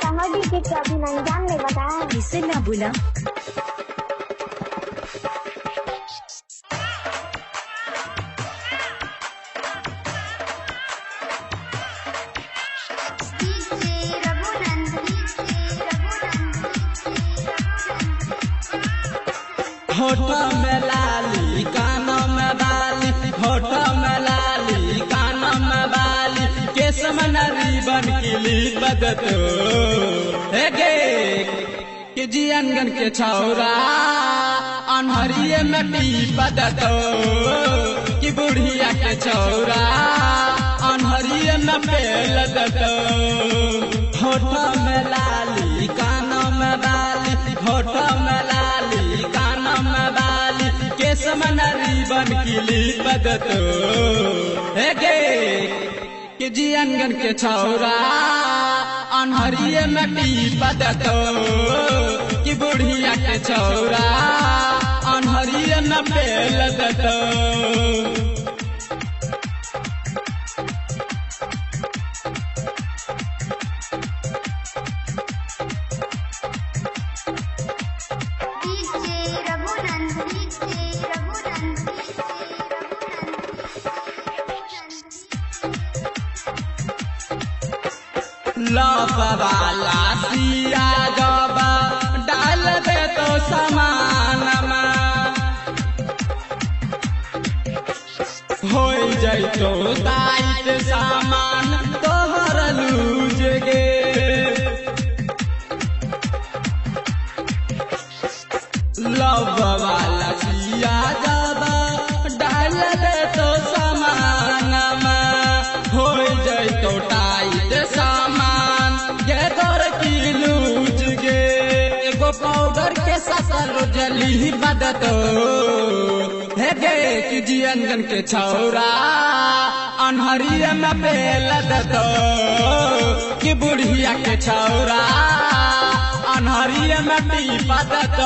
समझी के कभी अनजान ने बताया किससे ना बोला। होठा में लाली काना में बाली, होठा में लाली काना में बाली, केस में रिबन किली बदत गे कि जियनगन के छौरा अनहरिये में टीपदत कि बुढ़िया के छौरा अनहरिये में पेलदत। होठा में लाली काना में बाली, होठा में लाली काना में बाली, केस में रिबन किली बदत गे कि जियनगन के छौरा अनहरिये में टीपदत कि बुढ़िया के छौरा अनहरिये में पेलदत। लपवाला सिया जब डाल दे तो समान हो जैतो टाइट सामान तोहर लूज गे। लपवाला सिया जब डाल दे तो समान हो जैतो टाइट सामान पाउडर के ससल जली बदत है गे कि जियनगन के छौरा अनहरिये में पेलदत कि बुढ़िया के छौरा अनहरिये में टीपदत।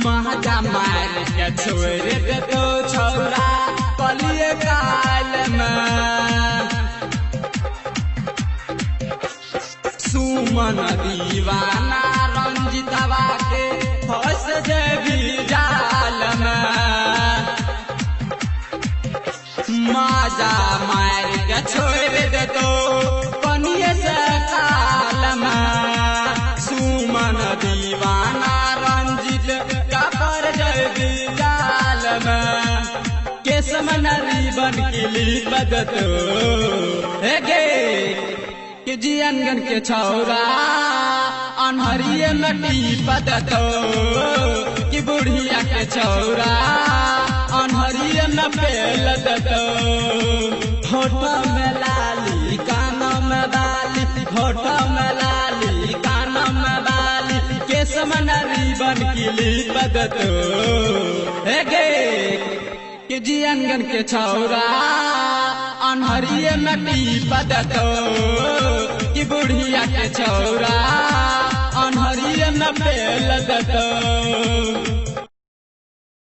महजा मार के छोड़ दे तो छौरा कलिए काल में सुमन दीवाना रंजितवा के फंस जेबी जाल में। मजा मार के छोड़ दे तो पनिए से काल में सुमन दीवाना केस में रिबन किली बदत गे कि जियनगन के छौरा अनहरिये में टीपदत कि बुढ़िया के छौरा अनहरिये में पेलदत। होठा में लाली काना में बाली, होठा में लाली काना में बाली, केस में रिबन किली बदत गे कि जियनगन के छौरा अनहरिये में टीपदत कि बुढ़िया के छौरा अनहरिये में पेलदत।